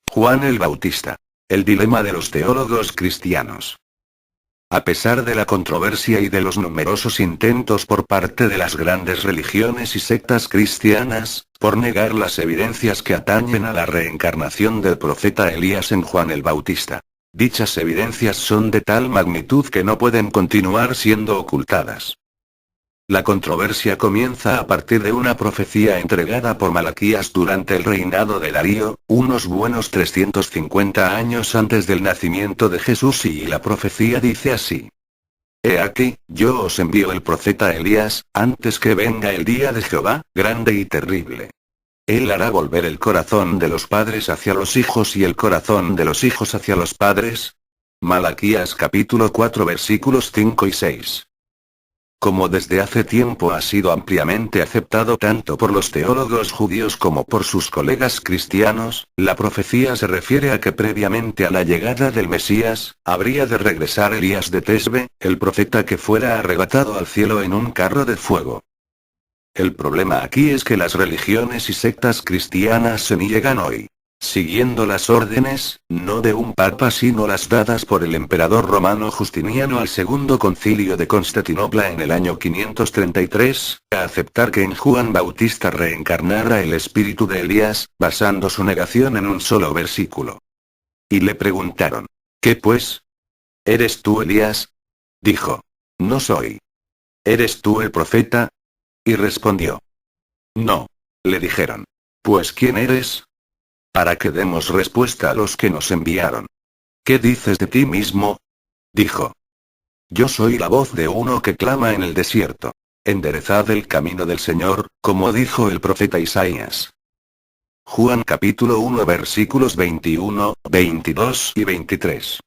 Juan el Bautista. El dilema de los teólogos cristianos. A pesar de la controversia y de los numerosos intentos por parte de las grandes religiones y sectas cristianas, por negar las evidencias que atañen a la reencarnación del profeta Elías en Juan el Bautista, dichas evidencias son de tal magnitud que no pueden continuar siendo ocultadas. La controversia comienza a partir de una profecía entregada por Malaquías durante el reinado de Darío, unos buenos 350 años antes del nacimiento de Jesús, y la profecía dice así: He aquí, yo os envío el profeta Elías, antes que venga el día de Jehová, grande y terrible. Él hará volver el corazón de los padres hacia los hijos y el corazón de los hijos hacia los padres. Malaquías capítulo 4 versículos 5 y 6. Como desde hace tiempo ha sido ampliamente aceptado tanto por los teólogos judíos como por sus colegas cristianos, la profecía se refiere a que previamente a la llegada del Mesías, habría de regresar Elías de Tesbe, el profeta que fuera arrebatado al cielo en un carro de fuego. El problema aquí es que las religiones y sectas cristianas se niegan hoy, siguiendo las órdenes, no de un papa sino las dadas por el emperador romano Justiniano al segundo concilio de Constantinopla en el año 533, a aceptar que en Juan Bautista reencarnara el espíritu de Elías, basando su negación en un solo versículo. Y le preguntaron: ¿Qué pues? ¿Eres tú Elías? Dijo: No soy. ¿Eres tú el profeta? Y respondió: No. Le dijeron: Pues ¿quién eres? Para que demos respuesta a los que nos enviaron. ¿Qué dices de ti mismo? Dijo: Yo soy la voz de uno que clama en el desierto. Enderezad el camino del Señor, como dijo el profeta Isaías. Juan capítulo 1 versículos 21, 22 y 23.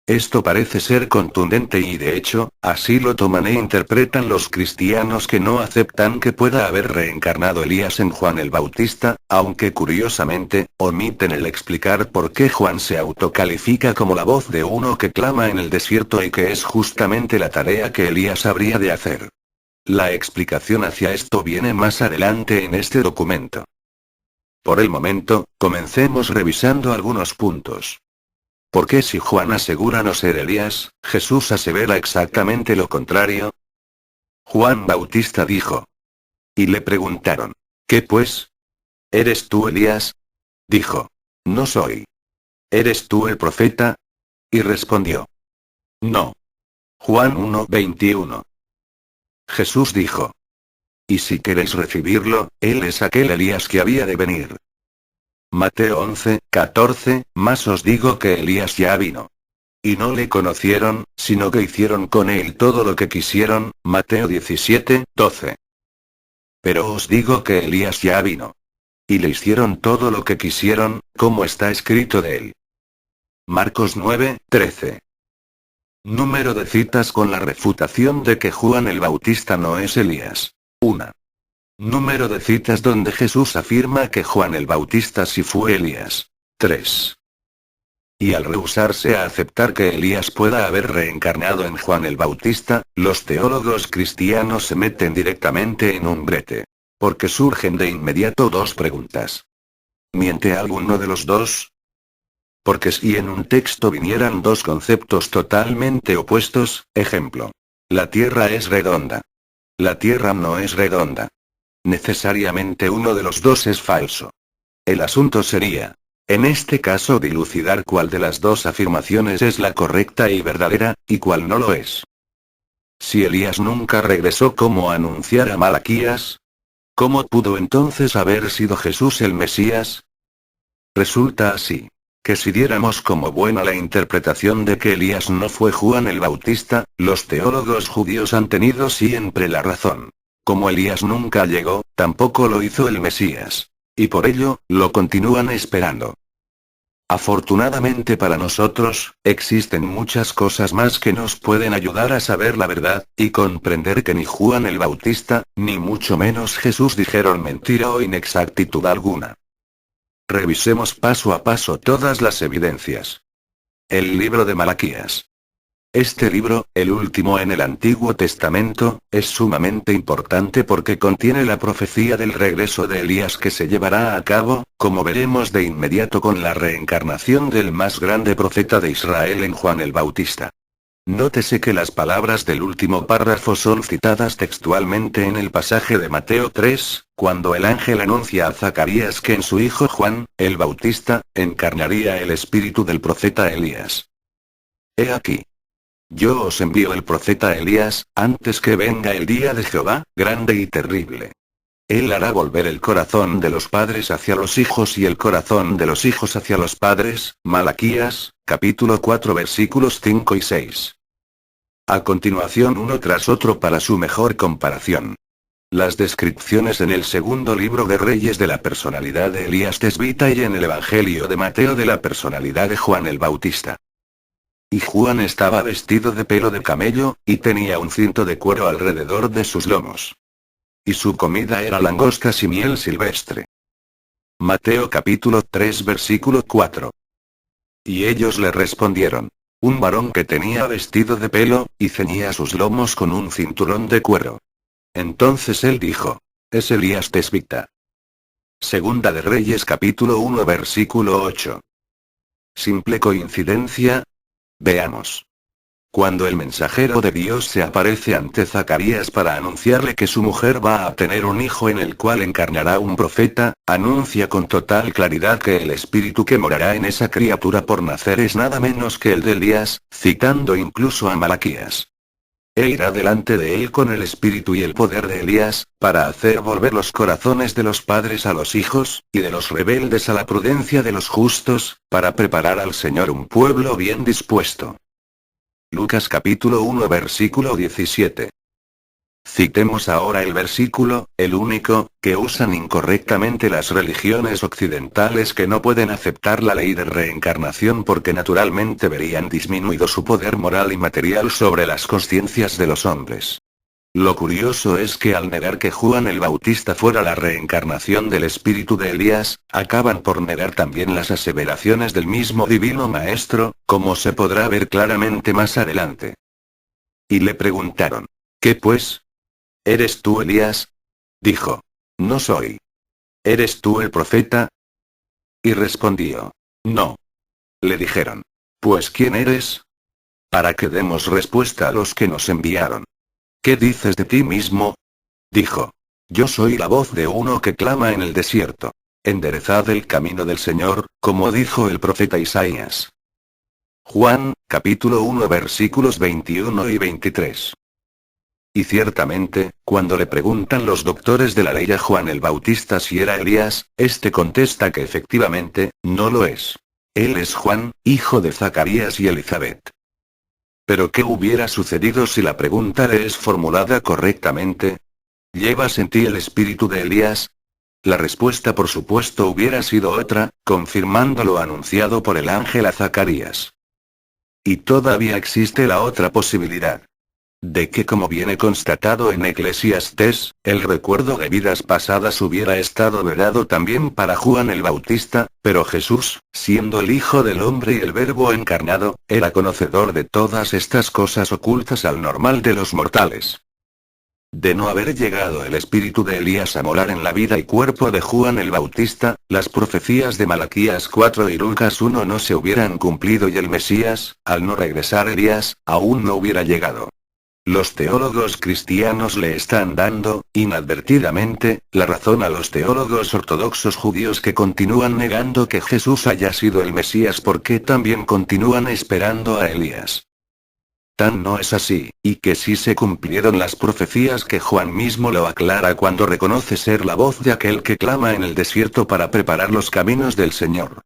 Esto parece ser contundente y de hecho, así lo toman e interpretan los cristianos que no aceptan que pueda haber reencarnado Elías en Juan el Bautista, aunque curiosamente, omiten el explicar por qué Juan se autocalifica como la voz de uno que clama en el desierto y que es justamente la tarea que Elías habría de hacer. La explicación hacia esto viene más adelante en este documento. Por el momento, comencemos revisando algunos puntos. ¿Por qué si Juan asegura no ser Elías, Jesús asevera exactamente lo contrario? Juan Bautista dijo. Y le preguntaron: ¿Qué pues? ¿Eres tú Elías? Dijo: No soy. ¿Eres tú el profeta? Y respondió: No. Juan 1:21. Jesús dijo: Y si queréis recibirlo, él es aquel Elías que había de venir. Mateo 11:14, mas os digo que Elías ya vino. Y no le conocieron, sino que hicieron con él todo lo que quisieron. Mateo 17:12. Pero os digo que Elías ya vino. Y le hicieron todo lo que quisieron, como está escrito de él. Marcos 9:13. Número de citas con la refutación de que Juan el Bautista no es Elías. 1. Número de citas donde Jesús afirma que Juan el Bautista sí fue Elías. 3. Y al rehusarse a aceptar que Elías pueda haber reencarnado en Juan el Bautista, los teólogos cristianos se meten directamente en un brete. Porque surgen de inmediato dos preguntas. ¿Miente alguno de los dos? Porque si en un texto vinieran dos conceptos totalmente opuestos, ejemplo: la tierra es redonda. La tierra no es redonda. Necesariamente uno de los dos es falso. El asunto sería, en este caso, dilucidar cuál de las dos afirmaciones es la correcta y verdadera, y cuál no lo es. Si Elías nunca regresó como anunciara Malaquías, ¿cómo pudo entonces haber sido Jesús el Mesías? Resulta así, que si diéramos como buena la interpretación de que Elías no fue Juan el Bautista, los teólogos judíos han tenido siempre la razón. Como Elías nunca llegó, tampoco lo hizo el Mesías. Y por ello, lo continúan esperando. Afortunadamente para nosotros, existen muchas cosas más que nos pueden ayudar a saber la verdad, y comprender que ni Juan el Bautista, ni mucho menos Jesús dijeron mentira o inexactitud alguna. Revisemos paso a paso todas las evidencias. El libro de Malaquías. Este libro, el último en el Antiguo Testamento, es sumamente importante porque contiene la profecía del regreso de Elías que se llevará a cabo, como veremos de inmediato con la reencarnación del más grande profeta de Israel en Juan el Bautista. Nótese que las palabras del último párrafo son citadas textualmente en el pasaje de Mateo 3, cuando el ángel anuncia a Zacarías que en su hijo Juan, el Bautista, encarnaría el espíritu del profeta Elías. He aquí. Yo os envío el profeta Elías, antes que venga el día de Jehová, grande y terrible. Él hará volver el corazón de los padres hacia los hijos y el corazón de los hijos hacia los padres. Malaquías, capítulo 4 versículos 5 y 6. A continuación uno tras otro para su mejor comparación. Las descripciones en el segundo libro de Reyes de la personalidad de Elías Tesbita y en el Evangelio de Mateo de la personalidad de Juan el Bautista. Y Juan estaba vestido de pelo de camello, y tenía un cinto de cuero alrededor de sus lomos. Y su comida era langostas y miel silvestre. Mateo capítulo 3 versículo 4. Y ellos le respondieron: un varón que tenía vestido de pelo, y ceñía sus lomos con un cinturón de cuero. Entonces él dijo: es Elías Tesbita. Segunda de Reyes capítulo 1 versículo 8. ¿Simple coincidencia? Veamos. Cuando el mensajero de Dios se aparece ante Zacarías para anunciarle que su mujer va a tener un hijo en el cual encarnará un profeta, anuncia con total claridad que el espíritu que morará en esa criatura por nacer es nada menos que el de Elías, citando incluso a Malaquías. E irá delante de él con el espíritu y el poder de Elías, para hacer volver los corazones de los padres a los hijos, y de los rebeldes a la prudencia de los justos, para preparar al Señor un pueblo bien dispuesto. Lucas capítulo 1 versículo 17. Citemos ahora el versículo, el único, que usan incorrectamente las religiones occidentales que no pueden aceptar la ley de reencarnación porque naturalmente verían disminuido su poder moral y material sobre las conciencias de los hombres. Lo curioso es que al negar que Juan el Bautista fuera la reencarnación del espíritu de Elías, acaban por negar también las aseveraciones del mismo Divino Maestro, como se podrá ver claramente más adelante. Y le preguntaron: ¿qué pues? ¿Eres tú Elías? Dijo: no soy. ¿Eres tú el profeta? Y respondió: no. Le dijeron: pues ¿quién eres? Para que demos respuesta a los que nos enviaron. ¿Qué dices de ti mismo? Dijo: yo soy la voz de uno que clama en el desierto. Enderezad el camino del Señor, como dijo el profeta Isaías. Juan, capítulo 1 versículos 21 y 23. Y ciertamente, cuando le preguntan los doctores de la ley a Juan el Bautista si era Elías, este contesta que efectivamente, no lo es. Él es Juan, hijo de Zacarías y Elizabeth. Pero ¿qué hubiera sucedido si la pregunta le es formulada correctamente? ¿Llevas en ti el espíritu de Elías? La respuesta por supuesto hubiera sido otra, confirmando lo anunciado por el ángel a Zacarías. Y todavía existe la otra posibilidad. De que, como viene constatado en Eclesiastés, el recuerdo de vidas pasadas hubiera estado vedado también para Juan el Bautista, pero Jesús, siendo el Hijo del Hombre y el Verbo encarnado, era conocedor de todas estas cosas ocultas al normal de los mortales. De no haber llegado el espíritu de Elías a morar en la vida y cuerpo de Juan el Bautista, las profecías de Malaquías 4 y Lucas 1 no se hubieran cumplido y el Mesías, al no regresar Elías, aún no hubiera llegado. Los teólogos cristianos le están dando, inadvertidamente, la razón a los teólogos ortodoxos judíos que continúan negando que Jesús haya sido el Mesías porque también continúan esperando a Elías. Tan no es así, y que sí se cumplieron las profecías que Juan mismo lo aclara cuando reconoce ser la voz de aquel que clama en el desierto para preparar los caminos del Señor.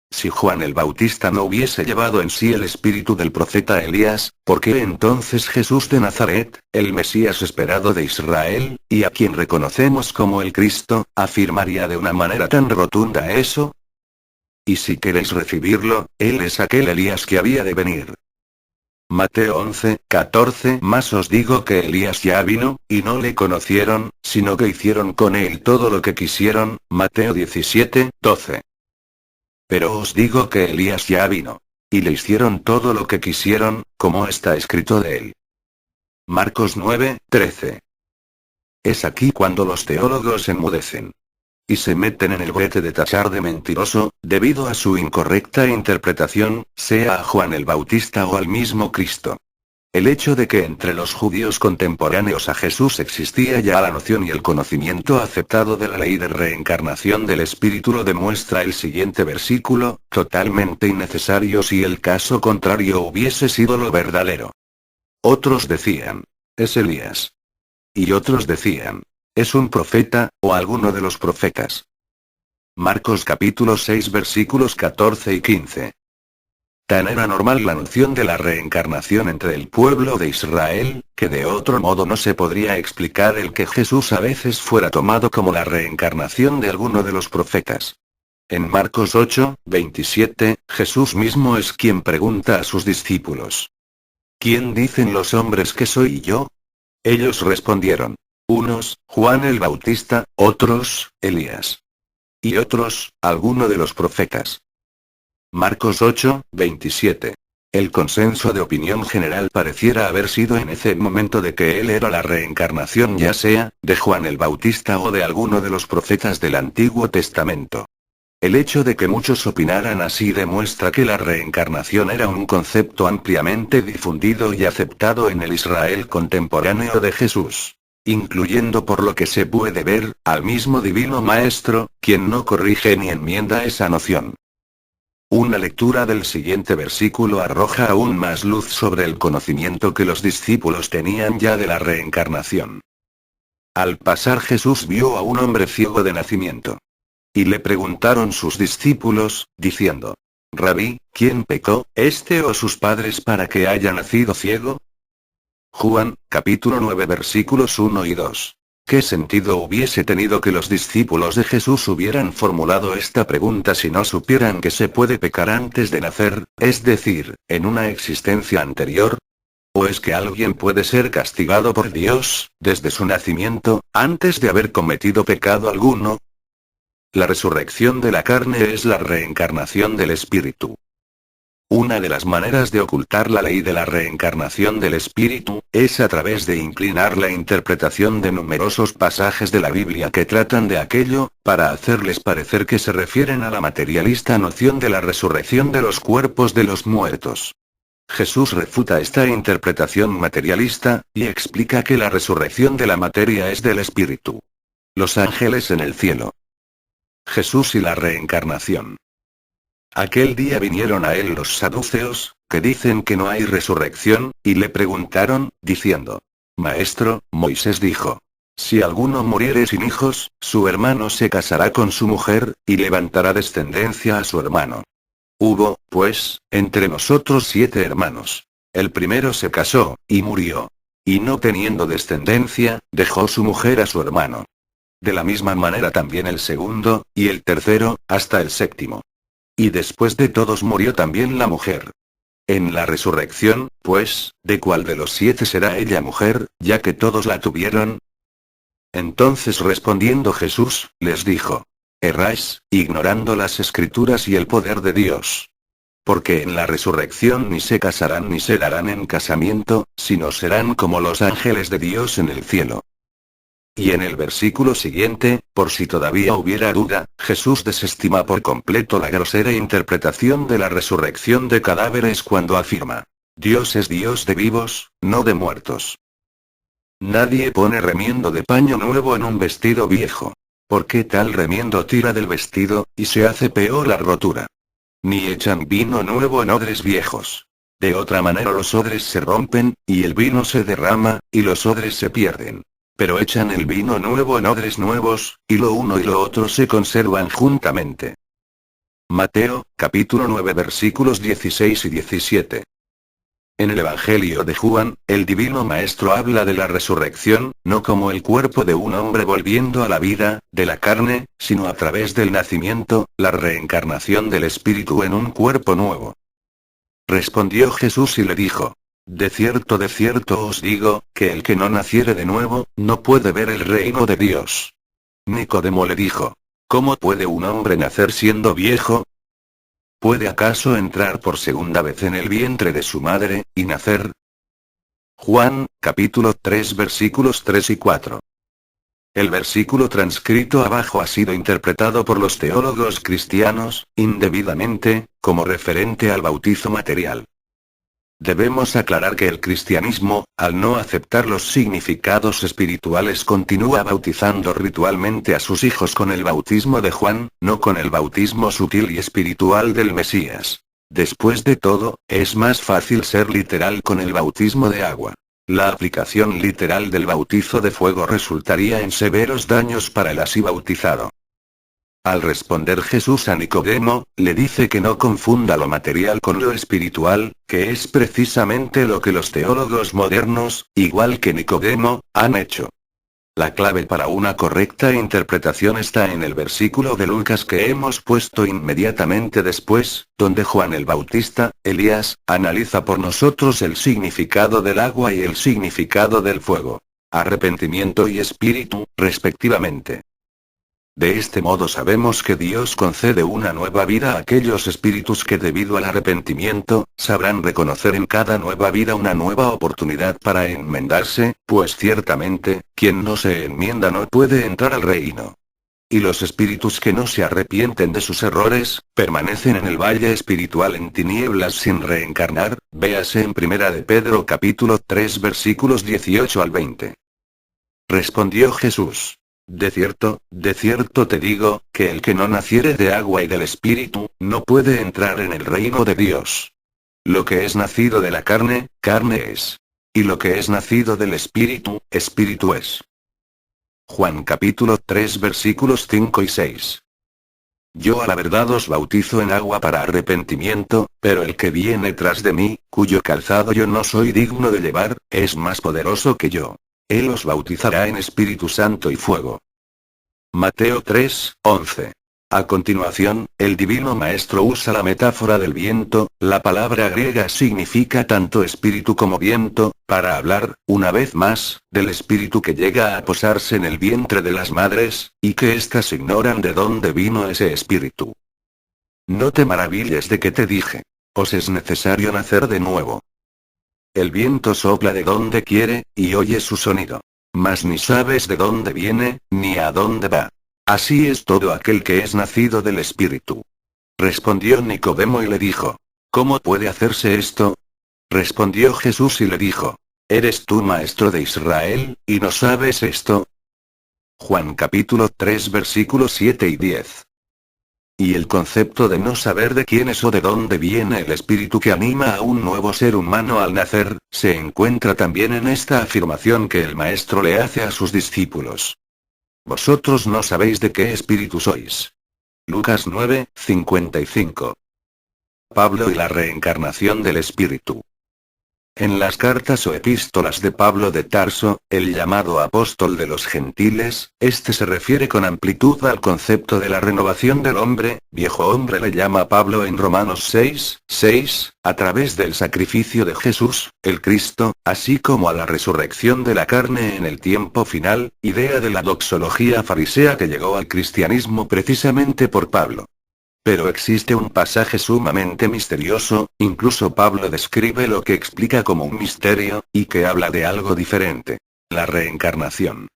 Si Juan el Bautista no hubiese llevado en sí el espíritu del profeta Elías, ¿por qué entonces Jesús de Nazaret, el Mesías esperado de Israel, y a quien reconocemos como el Cristo, afirmaría de una manera tan rotunda eso? Y si queréis recibirlo, él es aquel Elías que había de venir. Mateo 11, 14. Mas os digo que Elías ya vino, y no le conocieron, sino que hicieron con él todo lo que quisieron. Mateo 17, 12. Pero os digo que Elías ya vino. Y le hicieron todo lo que quisieron, como está escrito de él. Marcos 9:13. Es aquí cuando los teólogos enmudecen. Y se meten en el brete de tachar de mentiroso, debido a su incorrecta interpretación, sea a Juan el Bautista o al mismo Cristo. El hecho de que entre los judíos contemporáneos a Jesús existía ya la noción y el conocimiento aceptado de la ley de reencarnación del Espíritu lo demuestra el siguiente versículo, totalmente innecesario si el caso contrario hubiese sido lo verdadero. Otros decían, es Elías. Y otros decían, es un profeta, o alguno de los profetas. Marcos capítulo 6 versículos 14 y 15. Tan era normal la noción de la reencarnación entre el pueblo de Israel, que de otro modo no se podría explicar el que Jesús a veces fuera tomado como la reencarnación de alguno de los profetas. En Marcos 8:27, Jesús mismo es quien pregunta a sus discípulos: ¿Quién dicen los hombres que soy yo? Ellos respondieron: unos, Juan el Bautista, otros, Elías. Y otros, alguno de los profetas. Marcos 8:27. El consenso de opinión general pareciera haber sido en ese momento de que él era la reencarnación ya sea, de Juan el Bautista o de alguno de los profetas del Antiguo Testamento. El hecho de que muchos opinaran así demuestra que la reencarnación era un concepto ampliamente difundido y aceptado en el Israel contemporáneo de Jesús, incluyendo por lo que se puede ver, al mismo Divino Maestro, quien no corrige ni enmienda esa noción. Una lectura del siguiente versículo arroja aún más luz sobre el conocimiento que los discípulos tenían ya de la reencarnación. Al pasar Jesús vio a un hombre ciego de nacimiento. Y le preguntaron sus discípulos, diciendo: Rabí, ¿quién pecó, este o sus padres para que haya nacido ciego? Juan, capítulo 9 versículos 1 y 2. ¿Qué sentido hubiese tenido que los discípulos de Jesús hubieran formulado esta pregunta si no supieran que se puede pecar antes de nacer, es decir, en una existencia anterior? ¿O es que alguien puede ser castigado por Dios, desde su nacimiento, antes de haber cometido pecado alguno? La resurrección de la carne es la reencarnación del espíritu. Una de las maneras de ocultar la ley de la reencarnación del espíritu, es a través de inclinar la interpretación de numerosos pasajes de la Biblia que tratan de aquello, para hacerles parecer que se refieren a la materialista noción de la resurrección de los cuerpos de los muertos. Jesús refuta esta interpretación materialista, y explica que la resurrección de la materia es del espíritu. Los ángeles en el cielo. Jesús y la reencarnación. Aquel día vinieron a él los saduceos, que dicen que no hay resurrección, y le preguntaron, diciendo: Maestro, Moisés dijo: si alguno muriere sin hijos, su hermano se casará con su mujer, y levantará descendencia a su hermano. Hubo, pues, entre nosotros 7 hermanos. El primero se casó, y murió. Y no teniendo descendencia, dejó su mujer a su hermano. De la misma manera también el segundo, y el tercero, hasta el séptimo. Y después de todos murió también la mujer. En la resurrección, pues, ¿de cuál de los 7 será ella mujer, ya que todos la tuvieron? Entonces respondiendo Jesús, les dijo: erráis, ignorando las Escrituras y el poder de Dios. Porque en la resurrección ni se casarán ni se darán en casamiento, sino serán como los ángeles de Dios en el cielo. Y en el versículo siguiente, por si todavía hubiera duda, Jesús desestima por completo la grosera interpretación de la resurrección de cadáveres cuando afirma: Dios es Dios de vivos, no de muertos. Nadie pone remiendo de paño nuevo en un vestido viejo. Porque tal remiendo tira del vestido, y se hace peor la rotura. Ni echan vino nuevo en odres viejos. De otra manera los odres se rompen, y el vino se derrama, y los odres se pierden. Pero echan el vino nuevo en odres nuevos, y lo uno y lo otro se conservan juntamente. Mateo, capítulo 9 versículos 16 y 17. En el Evangelio de Juan, el Divino Maestro habla de la resurrección, no como el cuerpo de un hombre volviendo a la vida, de la carne, sino a través del nacimiento, la reencarnación del Espíritu en un cuerpo nuevo. Respondió Jesús y le dijo: de cierto os digo, que el que no naciere de nuevo, no puede ver el reino de Dios. Nicodemo le dijo: ¿cómo puede un hombre nacer siendo viejo? ¿Puede acaso entrar por segunda vez en el vientre de su madre, y nacer? Juan, capítulo 3 versículos 3 y 4. El versículo transcrito abajo ha sido interpretado por los teólogos cristianos, indebidamente, como referente al bautizo material. Debemos aclarar que el cristianismo, al no aceptar los significados espirituales, continúa bautizando ritualmente a sus hijos con el bautismo de Juan, no con el bautismo sutil y espiritual del Mesías. Después de todo, es más fácil ser literal con el bautismo de agua. La aplicación literal del bautizo de fuego resultaría en severos daños para el así bautizado. Al responder Jesús a Nicodemo, le dice que no confunda lo material con lo espiritual, que es precisamente lo que los teólogos modernos, igual que Nicodemo, han hecho. La clave para una correcta interpretación está en el versículo de Lucas que hemos puesto inmediatamente después, donde Juan el Bautista, Elías, analiza por nosotros el significado del agua y el significado del fuego. Arrepentimiento y espíritu, respectivamente. De este modo sabemos que Dios concede una nueva vida a aquellos espíritus que debido al arrepentimiento, sabrán reconocer en cada nueva vida una nueva oportunidad para enmendarse, pues ciertamente, quien no se enmienda no puede entrar al reino. Y los espíritus que no se arrepienten de sus errores, permanecen en el valle espiritual en tinieblas sin reencarnar, véase en 1 de Pedro capítulo 3 versículos 18 al 20. Respondió Jesús. De cierto te digo, que el que no naciere de agua y del Espíritu, no puede entrar en el reino de Dios. Lo que es nacido de la carne, carne es. Y lo que es nacido del Espíritu, Espíritu es. Juan capítulo 3 versículos 5 y 6. Yo a la verdad os bautizo en agua para arrepentimiento, pero el que viene tras de mí, cuyo calzado yo no soy digno de llevar, es más poderoso que yo. Él os bautizará en Espíritu Santo y fuego. Mateo 3, 11. A continuación, el Divino Maestro usa la metáfora del viento, la palabra griega significa tanto espíritu como viento, para hablar, una vez más, del espíritu que llega a posarse en el vientre de las madres, y que éstas ignoran de dónde vino ese espíritu. No te maravilles de que te dije. Os es necesario nacer de nuevo. El viento sopla de donde quiere, y oyes su sonido. Mas ni sabes de dónde viene, ni a dónde va. Así es todo aquel que es nacido del Espíritu. Respondió Nicodemo y le dijo: ¿Cómo puede hacerse esto? Respondió Jesús y le dijo: ¿Eres tú maestro de Israel, y no sabes esto? Juan capítulo 3 versículos 7 y 10. Y el concepto de no saber de quién es o de dónde viene el espíritu que anima a un nuevo ser humano al nacer, se encuentra también en esta afirmación que el Maestro le hace a sus discípulos. Vosotros no sabéis de qué espíritu sois. Lucas 9, 55. Pablo y la reencarnación del espíritu. En las cartas o epístolas de Pablo de Tarso, el llamado apóstol de los gentiles, este se refiere con amplitud al concepto de la renovación del hombre, viejo hombre le llama Pablo en Romanos 6, 6, a través del sacrificio de Jesús, el Cristo, así como a la resurrección de la carne en el tiempo final, idea de la doxología farisea que llegó al cristianismo precisamente por Pablo. Pero existe un pasaje sumamente misterioso, incluso Pablo describe lo que explica como un misterio, y que habla de algo diferente: la reencarnación.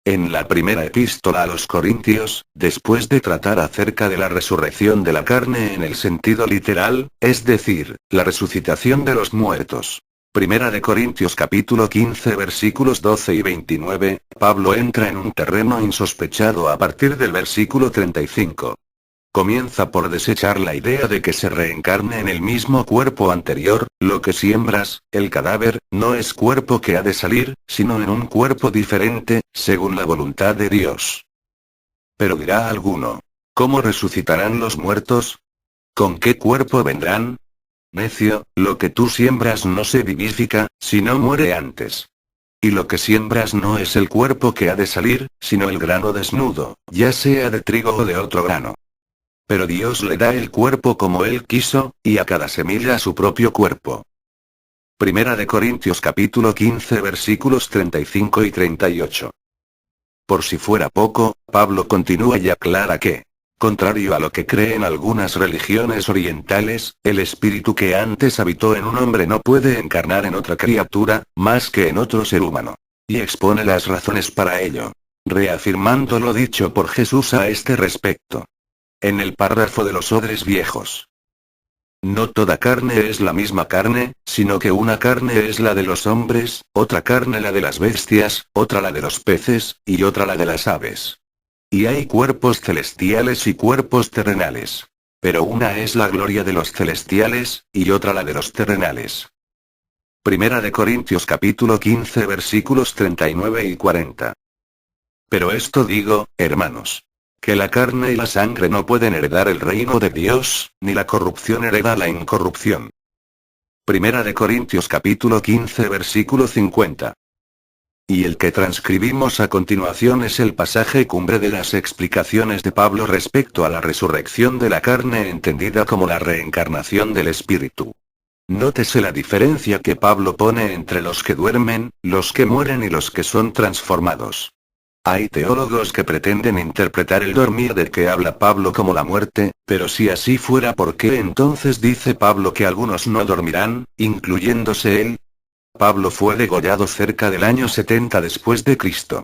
En la primera epístola a los Corintios, después de tratar acerca de la resurrección de la carne en el sentido literal, es decir, la resucitación de los muertos. Primera de Corintios capítulo 15 versículos 12 y 29, Pablo entra en un terreno insospechado a partir del versículo 35. Comienza por desechar la idea de que se reencarne en el mismo cuerpo anterior. Lo que siembras, el cadáver, no es cuerpo que ha de salir, sino en un cuerpo diferente, según la voluntad de Dios. Pero dirá alguno: ¿cómo resucitarán los muertos? ¿Con qué cuerpo vendrán? Necio, lo que tú siembras no se vivifica, sino muere antes. Y lo que siembras no es el cuerpo que ha de salir, sino el grano desnudo, ya sea de trigo o de otro grano. Pero Dios le da el cuerpo como Él quiso, y a cada semilla su propio cuerpo. Primera de Corintios capítulo 15 versículos 35 y 38. Por si fuera poco, Pablo continúa y aclara que Contrario a lo que creen algunas religiones orientales, el espíritu que antes habitó en un hombre no puede encarnar en otra criatura, más que en otro ser humano. Y expone las razones para ello, reafirmando lo dicho por Jesús a este respecto. En el párrafo de los odres viejos. No toda carne es la misma carne, sino que una carne es la de los hombres, otra carne la de las bestias, otra la de los peces, y otra la de las aves. Y hay cuerpos celestiales y cuerpos terrenales. Pero una es la gloria de los celestiales, y otra la de los terrenales. Primera de Corintios capítulo 15 versículos 39 y 40. Pero esto digo, hermanos, que la carne y la sangre no pueden heredar el reino de Dios, ni la corrupción hereda la incorrupción. Primera de Corintios capítulo 15 versículo 50. Y el que transcribimos a continuación es el pasaje cumbre de las explicaciones de Pablo respecto a la resurrección de la carne entendida como la reencarnación del espíritu. Nótese la diferencia que Pablo pone entre los que duermen, los que mueren y los que son transformados. Hay teólogos que pretenden interpretar el dormir del que habla Pablo como la muerte, pero si así fuera, ¿por qué entonces dice Pablo que algunos no dormirán, incluyéndose él? Pablo fue degollado cerca del año 70 después de Cristo.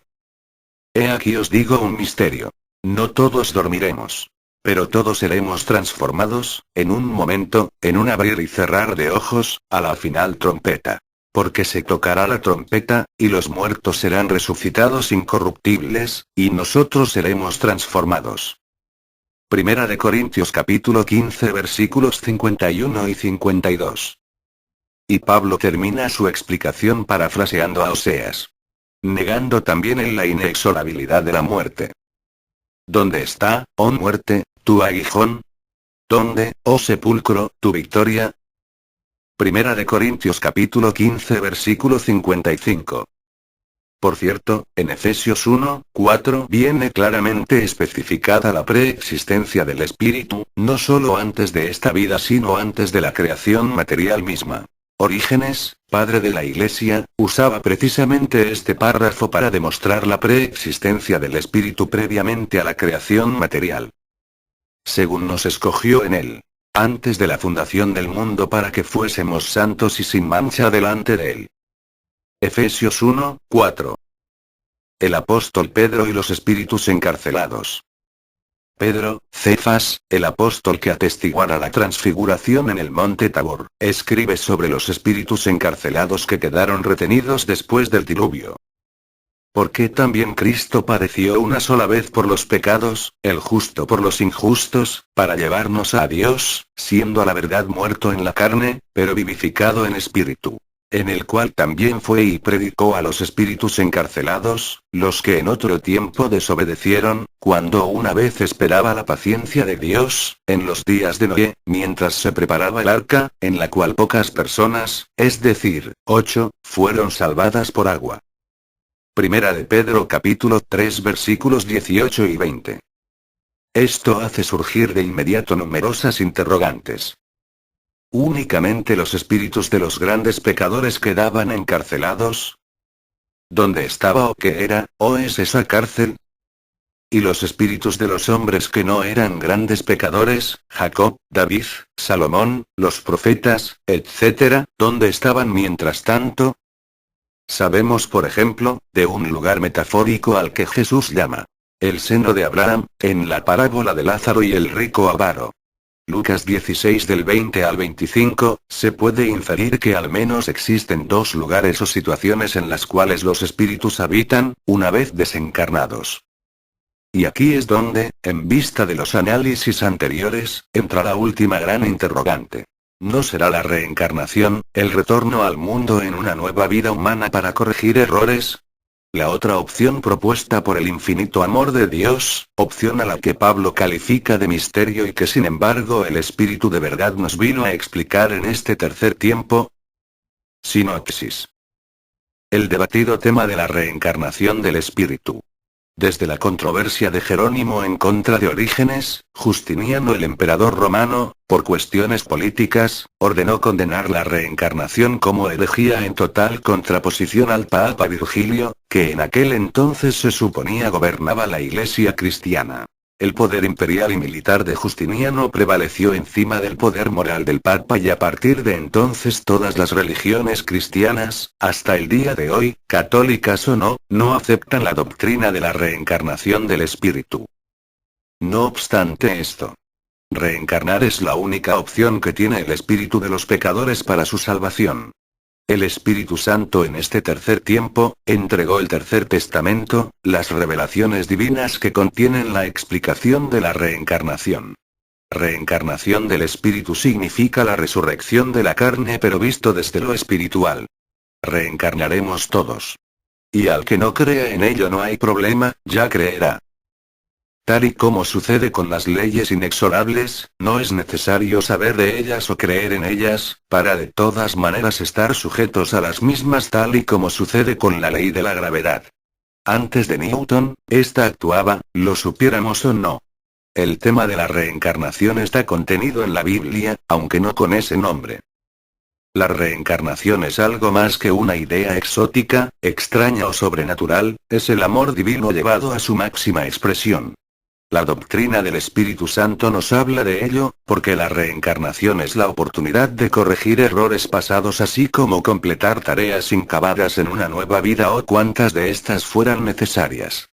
He aquí os digo un misterio. No todos dormiremos. Pero todos seremos transformados, en un momento, en un abrir y cerrar de ojos, a la final trompeta. Porque se tocará la trompeta, y los muertos serán resucitados incorruptibles, y nosotros seremos transformados. Primera de Corintios capítulo 15 versículos 51 y 52. Y Pablo termina su explicación parafraseando a Oseas. Negando también en la inexorabilidad de la muerte. ¿Dónde está, oh muerte, tu aguijón? ¿Dónde, oh sepulcro, tu victoria? Primera de Corintios capítulo 15 versículo 55. Por cierto, en Efesios 1, 4 viene claramente especificada la preexistencia del espíritu, no solo antes de esta vida sino antes de la creación material misma. Orígenes, padre de la Iglesia, usaba precisamente este párrafo para demostrar la preexistencia del espíritu previamente a la creación material. Según nos escogió en él, antes de la fundación del mundo para que fuésemos santos y sin mancha delante de él. Efesios 1, 4. El apóstol Pedro y los espíritus encarcelados. Pedro, Cefas, el apóstol que atestiguara la transfiguración en el monte Tabor, escribe sobre los espíritus encarcelados que quedaron retenidos después del diluvio. Porque también Cristo padeció una sola vez por los pecados, el justo por los injustos, para llevarnos a Dios, siendo a la verdad muerto en la carne, pero vivificado en espíritu. En el cual también fue y predicó a los espíritus encarcelados, los que en otro tiempo desobedecieron, cuando una vez esperaba la paciencia de Dios, en los días de Noé, mientras se preparaba el arca, en la cual pocas personas, es decir, 8, fueron salvadas por agua. Primera de Pedro capítulo 3 versículos 18 y 20. Esto hace surgir de inmediato numerosas interrogantes. ¿Únicamente los espíritus de los grandes pecadores quedaban encarcelados? ¿Dónde estaba o qué era, o es esa cárcel? ¿Y los espíritus de los hombres que no eran grandes pecadores, Jacob, David, Salomón, los profetas, etc., dónde estaban mientras tanto? Sabemos, por ejemplo, de un lugar metafórico al que Jesús llama el seno de Abraham, en la parábola de Lázaro y el rico avaro. Lucas 16 del 20 al 25, se puede inferir que al menos existen dos lugares o situaciones en las cuales los espíritus habitan, una vez desencarnados. Y aquí es donde, en vista de los análisis anteriores, entra la última gran interrogante. ¿No será la reencarnación, el retorno al mundo en una nueva vida humana para corregir errores? La otra opción propuesta por el infinito amor de Dios, opción a la que Pablo califica de misterio y que sin embargo el Espíritu de verdad nos vino a explicar en este tercer tiempo. Sinopsis. El debatido tema de la reencarnación del Espíritu. Desde la controversia de Jerónimo en contra de Orígenes, Justiniano el emperador romano, por cuestiones políticas, ordenó condenar la reencarnación como herejía en total contraposición al Papa Virgilio, que en aquel entonces se suponía gobernaba la Iglesia cristiana. El poder imperial y militar de Justiniano prevaleció encima del poder moral del Papa y a partir de entonces todas las religiones cristianas, hasta el día de hoy, católicas o no, no aceptan la doctrina de la reencarnación del espíritu. No obstante esto, reencarnar es la única opción que tiene el espíritu de los pecadores para su salvación. El Espíritu Santo en este tercer tiempo, entregó el tercer testamento, las revelaciones divinas que contienen la explicación de la reencarnación. Reencarnación del Espíritu significa la resurrección de la carne pero visto desde lo espiritual. Reencarnaremos todos. Y al que no crea en ello no hay problema, ya creerá. Tal y como sucede con las leyes inexorables, no es necesario saber de ellas o creer en ellas, para de todas maneras estar sujetos a las mismas tal y como sucede con la ley de la gravedad. Antes de Newton, esta actuaba, lo supiéramos o no. El tema de la reencarnación está contenido en la Biblia, aunque no con ese nombre. La reencarnación es algo más que una idea exótica, extraña o sobrenatural, es el amor divino llevado a su máxima expresión. La doctrina del Espíritu Santo nos habla de ello, porque la reencarnación es la oportunidad de corregir errores pasados así como completar tareas incabadas en una nueva vida o cuantas de estas fueran necesarias.